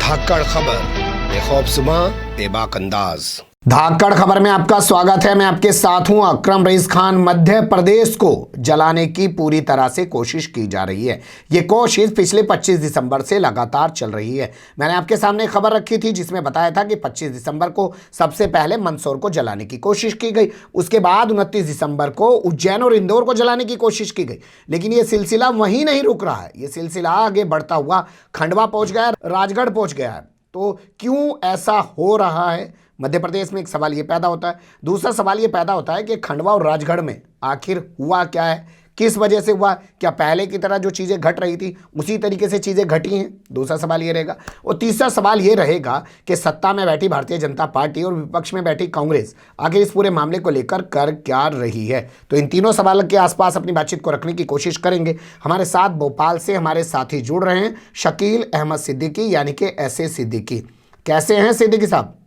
धाकड़ खबर, बेखौफजुमा बेबाक अंदाज। धाकड़ खबर में आपका स्वागत है। मैं आपके साथ हूं अकरम रईस खान। मध्य प्रदेश को जलाने की पूरी तरह से कोशिश की जा रही है। ये कोशिश पिछले 25 दिसंबर से लगातार चल रही है। मैंने आपके सामने खबर रखी थी जिसमें बताया था कि 25 दिसंबर को सबसे पहले मंदसौर को जलाने की कोशिश की गई। उसके बाद 29 दिसंबर को उज्जैन और इंदौर को जलाने की कोशिश की गई। लेकिन ये सिलसिला वहीं नहीं रुक रहा है। ये सिलसिला आगे बढ़ता हुआ खंडवा पहुंच गया, राजगढ़ पहुंच गया है। तो क्यों ऐसा हो रहा है मध्य प्रदेश में, एक सवाल ये पैदा होता है। दूसरा सवाल ये पैदा होता है कि खंडवा और राजगढ़ में आखिर हुआ क्या है, किस वजह से हुआ, क्या पहले की तरह जो चीज़ें घट रही थी उसी तरीके से चीज़ें घटी हैं। दूसरा सवाल ये रहेगा। और तीसरा सवाल ये रहेगा कि सत्ता में बैठी भारतीय जनता पार्टी और विपक्ष में बैठी कांग्रेस आखिर इस पूरे मामले को लेकर कर क्या रही है। तो इन तीनों सवालों के आसपास अपनी बातचीत को रखने की कोशिश करेंगे। हमारे साथ भोपाल से हमारे साथी जुड़ रहे हैं, शकील अहमद सिद्दीकी यानी कि एसए सिद्दीकी। कैसे हैं सिद्दीकी साहब?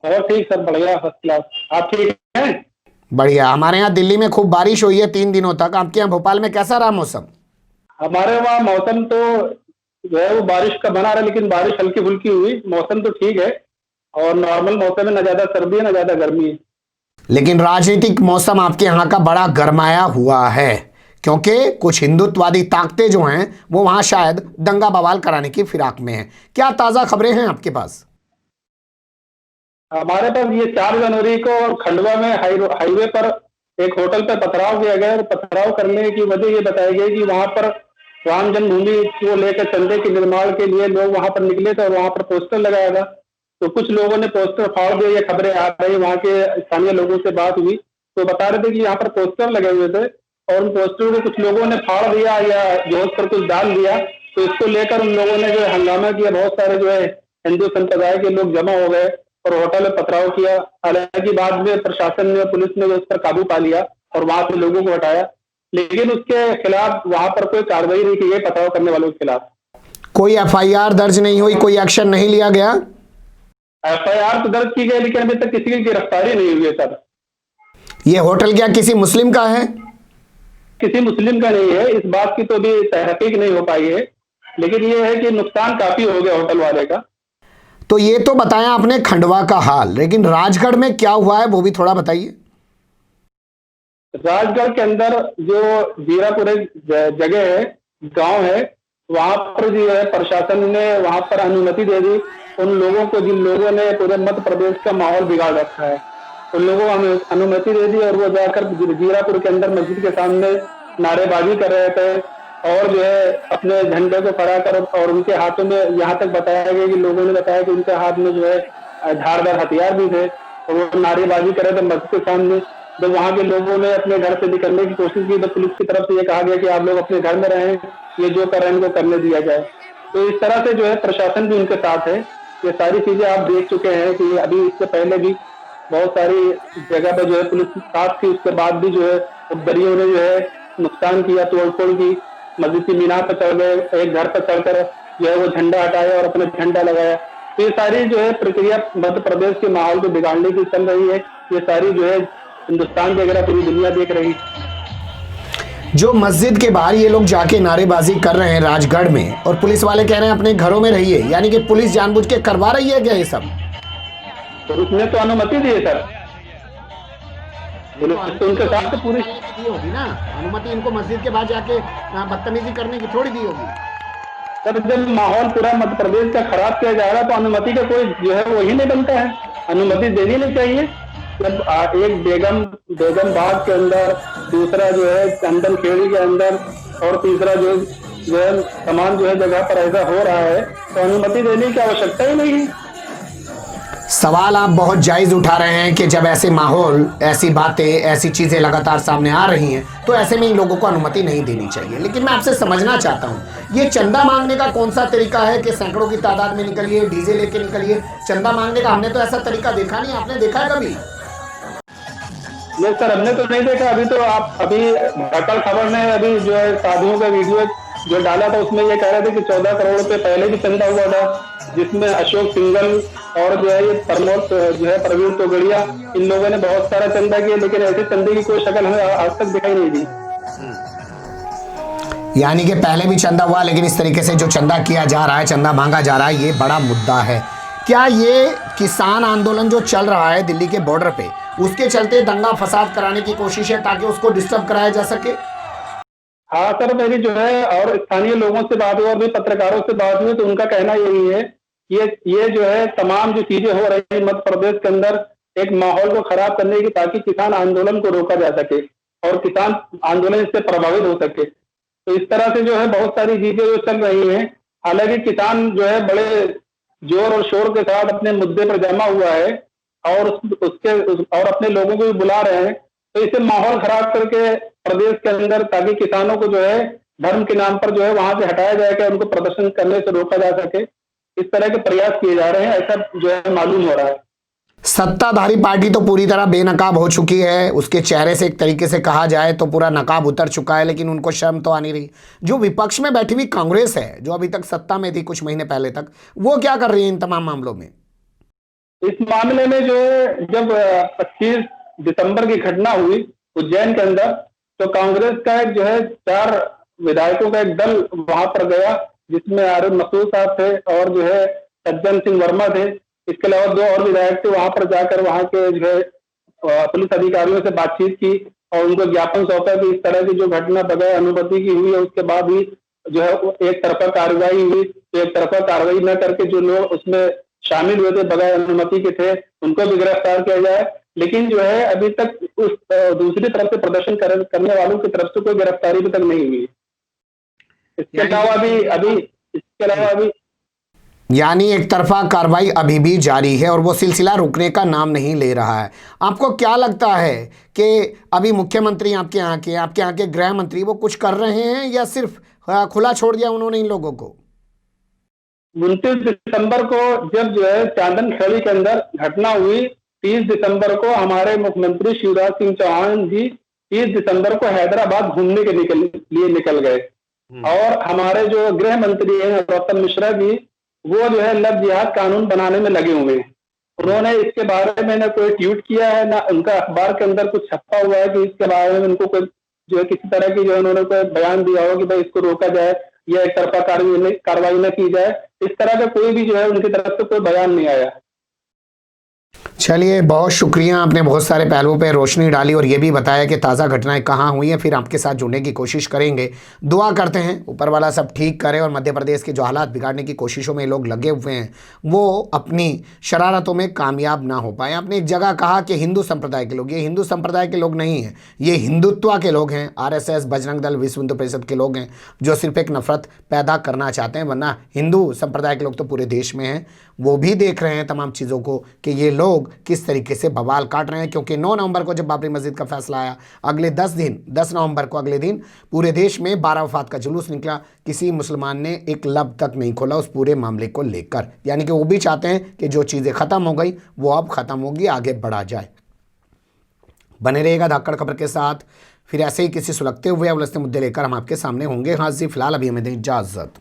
और ठीक सर, बढ़िया, फर्स्ट क्लास। आप ठीक हैं? बढ़िया। हमारे यहाँ दिल्ली में खूब बारिश हुई है 3 दिनों तक। आपके यहाँ भोपाल में कैसा रहा मौसम? हमारे वहाँ मौसम तो जो है वो बारिश का बना रहा, लेकिन बारिश हल्की फुल्की हुई। मौसम तो ठीक है और नॉर्मल मौसम है, ना ज्यादा सर्दी है ना ज्यादा गर्मी है। लेकिन राजनीतिक मौसम आपके यहाँ का बड़ा गरमाया हुआ है, क्योंकि कुछ हिंदुत्ववादी ताकतें जो हैं वो वहाँ शायद दंगा बवाल कराने की फिराक में हैं। क्या ताज़ा खबरें हैं आपके पास? हमारे पास ये 4 जनवरी को खंडवा में हाईवे पर एक होटल पर पथराव किया गया और पथराव करने की वजह ये बताई गई कि वहां पर राम जन्मभूमि को लेकर चंदे के निर्माण के लिए लोग वहां पर निकले थे और वहां पर पोस्टर लगाया था। तो कुछ लोगों ने पोस्टर फाड़ दिए। ये खबरें आ रही, वहां के स्थानीय लोगों से बात हुई तो बता रहे थे कि यहाँ पर पोस्टर लगे हुए थे और उन पोस्टर को कुछ लोगों ने फाड़ दिया या जोश पर कुछ डाल दिया। तो इसको लेकर उन लोगों ने जो है हंगामा किया। बहुत सारे जो है हिंदू संप्रदाय के लोग जमा हो गए और होटल में पथराव किया। हालांकि बाद में प्रशासन ने, पुलिस ने उस पर काबू पा लिया और वहां से लोगों को हटाया, लेकिन उसके खिलाफ वहां पर कोई कार्रवाई नहीं की गई। पथराव करने वालों के खिलाफ कोई एफआईआर दर्ज नहीं हुई, कोई एक्शन नहीं लिया गया? एफआईआर तो दर्ज की गई, लेकिन अभी तक किसी की गिरफ्तारी नहीं हुई है सर। ये होटल क्या किसी मुस्लिम का है? किसी मुस्लिम का नहीं है, इस बात की तो अभी तहकीक नहीं हो पाई है, लेकिन ये है कि नुकसान काफी हो गया होटल वाले का। तो ये तो बताया आपने खंडवा का हाल, लेकिन राजगढ़ में क्या हुआ है वो भी थोड़ा बताइए। राजगढ़ के अंदर जो जीरापुर जगह है, गांव है, वहां पर जो है प्रशासन ने वहां पर अनुमति दे दी उन लोगों को जिन लोगों ने पूरे मध्य प्रदेश का माहौल बिगाड़ रखा है। उन लोगों को अनुमति दे दी और वो जाकर जीरापुर के अंदर मस्जिद के सामने नारेबाजी कर रहे थे और जो है अपने झंडे को फहराकर, और उनके हाथों में यहाँ तक बताया गया कि लोगों ने बताया कि उनके हाथ में जो है धारदार हथियार भी थे और वो नारेबाजी कर रहे थे मस्जिद के सामने। जब वहाँ के लोगों ने अपने घर से निकलने की कोशिश की तो पुलिस की तरफ से ये कहा गया कि आप लोग अपने घर में रहें, ये जो कर रहे हैं इनको करने दिया जाए। तो इस तरह से जो है प्रशासन भी उनके साथ है। ये सारी चीजें आप देख चुके हैं कि अभी इससे पहले भी बहुत सारी जगह पर जो है पुलिस साथ थी, उसके बाद भी जो है उपदरियों ने जो है नुकसान किया, तोड़फोड़ की, मस्जिद की मीनार पर चढ़ गए, एक घर पर चढ़कर जो है वो झंडा हटाया और अपने झंडा लगाया। तो ये सारी जो है प्रक्रिया मध्य प्रदेश के माहौल को बिगाड़ने की चल रही है। ये सारी जो है हिंदुस्तान की अगर पूरी दुनिया देख रही है। जो मस्जिद के बाहर ये लोग जाके नारेबाजी कर रहे हैं राजगढ़ में और पुलिस वाले कह रहे हैं अपने घरों में रहिए, यानी कि पुलिस जानबूझ के करवा रही है क्या ये सब? तो उसने तो अनुमति दी है सर, तो उनके साथ तो पूरी दी होगी ना अनुमति। इनको मस्जिद के बाहर जाके बदतमीजी करने की थोड़ी दी होगी सर। जब माहौल पूरा मध्य प्रदेश का खराब किया जा रहा है तो अनुमति का कोई जो है वही नहीं बनता है। अनुमति देनी नहीं चाहिए। जब एक बेगम बाग के अंदर, दूसरा जो है चंदन खेड़ी के अंदर और तीसरा जो है तमाम जो है जगह पर ऐसा हो रहा है तो अनुमति देने की आवश्यकता ही नहीं है। सवाल आप बहुत जायज उठा रहे हैं कि जब ऐसे माहौल, ऐसी बातें, ऐसी चीजें लगातार सामने आ रही हैं तो ऐसे में इन लोगों को अनुमति नहीं देनी चाहिए। लेकिन मैं आपसे समझना चाहता हूँ, ये चंदा मांगने का कौन सा तरीका है कि सैकड़ों की तादाद में निकलिए, डीजे लेके निकलिए? चंदा मांगने का हमने तो ऐसा तरीका देखा नहीं। आपने देखा है कभी? नहीं सर, हमने तो नहीं देखा। अभी तो आप धाकड़ खबर ने अभी जो है शादियों का वीडियो जो डाला था उसमें ये कह रहे थे कि 14 करोड़ रुपए पहले भी चंदा हुआ था, जिसमें अशोक सिंघल और जो है ये प्रमोद जो है प्रवीण तोगड़िया, इन लोगों ने बहुत सारा चंदा किया, लेकिन ऐसे चंदे की कोई शक्ल हमें आज तक दिखाई नहीं दी। यानी कि पहले भी चंदा हुआ, लेकिन इस तरीके से जो चंदा किया जा रहा है, चंदा मांगा जा रहा है, ये बड़ा मुद्दा है। क्या ये किसान आंदोलन जो चल रहा है दिल्ली के बॉर्डर पे, उसके चलते दंगा फसाद कराने की कोशिश है ताकि उसको डिस्टर्ब कराया जा सके? हाँ सर, मेरी जो है और स्थानीय लोगों से बात हुई और भी पत्रकारों से बात हुई, तो उनका कहना यही है, ये जो है तमाम जो चीजें हो रही है मध्य प्रदेश के अंदर एक माहौल को खराब करने की, ताकि किसान आंदोलन को रोका जा सके और किसान आंदोलन इससे प्रभावित हो सके। तो इस तरह से जो है बहुत सारी चीजें जो चल रही हैं। हालांकि किसान जो है बड़े जोर और शोर के साथ अपने मुद्दे पर जमा हुआ है और और अपने लोगों को भी बुला रहे हैं, तो इसे माहौल खराब करके प्रदेश के अंदर, ताकि किसानों को जो है धर्म के नाम पर जो है वहां से हटाया जाएगा, उनको प्रदर्शन करने से रोका जा सके, इस तरह के प्रयास किए जा रहे हैं, ऐसा जो है मालूम हो रहा है। सत्ताधारी पार्टी तो पूरी तरह बेनकाब हो चुकी है, उसके चेहरे से एक तरीके से कहा जाए तो पूरा नकाब उतर चुका है, लेकिन उनको शर्म तो आ नहीं रही। जो विपक्ष में बैठी हुई कांग्रेस है, जो अभी तक सत्ता में थी कुछ महीने पहले तक, वो क्या कर रही है इन तमाम मामलों में? इस मामले में जो है जब 25 दिसंबर की घटना हुई उज्जैन के अंदर, तो कांग्रेस का एक जो है 4 विधायकों का एक दल वहां पर गया, जिसमें आरिफ मसूद साहब थे और जो है सज्जन सिंह वर्मा थे। इसके अलावा 2 और विधायक थे। वहां पर जाकर वहां के जो है पुलिस अधिकारियों से बातचीत की और उनको ज्ञापन सौंपा कि इस तरह की जो घटना बगैर अनुमति की हुई है, उसके बाद भी जो है एक तरफा कार्रवाई हुई। तो एक तरफा कार्रवाई न करके जो लोग उसमें शामिल हुए थे बगैर अनुमति के थे, उनको भी गिरफ्तार किया जाए। लेकिन जो है अभी तक उस दूसरी तरफ से प्रदर्शन करने वालों की तरफ से कोई गिरफ्तारी अभी तक नहीं हुई। इसके अलावा अभी यानी एक तरफा कार्रवाई अभी भी जारी है और वो सिलसिला रुकने का नाम नहीं ले रहा है। आपको क्या लगता है कि अभी मुख्यमंत्री आपके यहाँ के गृह मंत्री वो कुछ कर रहे हैं या सिर्फ खुला छोड़ दिया उन्होंने इन लोगों को? 29 दिसंबर को जब जो है चांदन खेड़ी के अंदर घटना हुई, 30 दिसंबर को हमारे मुख्यमंत्री शिवराज सिंह चौहान जी 30 दिसंबर को हैदराबाद घूमने के लिए निकल गए और हमारे जो गृह मंत्री हैं गौतम मिश्रा जी, वो जो है लव जिहाद कानून बनाने में लगे हुए हैं। उन्होंने इसके बारे में ना कोई ट्वीट किया है, ना उनका अखबार के अंदर कुछ छपा हुआ है कि इसके बारे में उनको कोई जो है किसी तरह की जो है उन्होंने कोई बयान दिया हो कि भाई इसको रोका जाए या एक तरफा कार्रवाई न की जाए। इस तरह का कोई भी जो है उनकी तरफ से कोई बयान नहीं आया। चलिए, बहुत शुक्रिया, आपने बहुत सारे पहलुओं पे रोशनी डाली और ये भी बताया कि ताज़ा घटनाएं कहाँ हुई हैं। फिर आपके साथ जुड़ने की कोशिश करेंगे। दुआ करते हैं ऊपर वाला सब ठीक करे और मध्य प्रदेश के जो हालात बिगाड़ने की कोशिशों में लोग लगे हुए हैं वो अपनी शरारतों में कामयाब ना हो पाए। आपने एक जगह कहा कि हिंदू संप्रदाय के लोग, ये हिंदू संप्रदाय के लोग नहीं हैं, ये हिंदुत्व के लोग हैं, RSS, बजरंग दल, विश्व हिंदू परिषद के लोग हैं जो सिर्फ एक नफरत पैदा करना चाहते हैं। वरना हिंदू संप्रदाय के लोग तो पूरे देश में हैं, वो भी देख रहे हैं तमाम चीज़ों को कि ये लोग किस तरीके से बवाल काट रहे हैं। क्योंकि 9 नवंबर को जब बाबरी मस्जिद का फैसला आया, अगले 10 नवंबर को अगले दिन पूरे देश में 12 वफात का जुलूस निकला। किसी मुसलमान ने एक लब तक नहीं खोला उस पूरे मामले को लेकर। यानी कि वो भी चाहते हैं कि जो चीज़ें ख़त्म हो गई वो अब ख़त्म होगी, आगे बढ़ा जाए। बने रहेगा धाकड़ खबर के साथ। फिर ऐसे ही किसी सुलगते हुए या उलझते मुद्दे लेकर हम आपके सामने होंगे। हाँ जी, फिलहाल अभी हमें दें इजाज़त।